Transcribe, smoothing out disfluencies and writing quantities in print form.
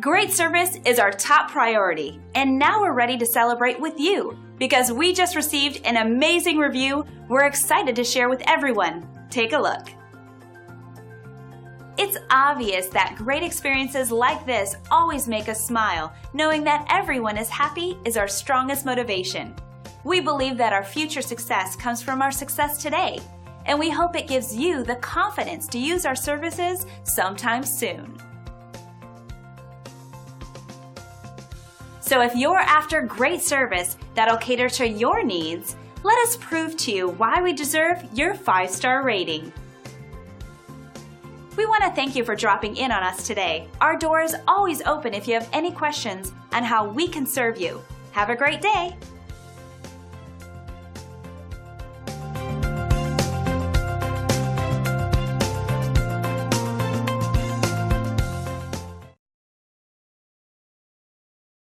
Great service is our top priority, and now we're ready to celebrate with you because we just received an amazing review we're excited to share with everyone. Take a look. It's obvious that great experiences like this always make us smile. Knowing that everyone is happy is our strongest motivation. We believe that our future success comes from our success today, and we hope it gives you the confidence to use our services sometime soon. So if you're after great service that'll cater to your needs, let us prove to you why we deserve your 5-star rating. We want to thank you for dropping in on us today. Our door is always open if you have any questions on how we can serve you. Have a great day!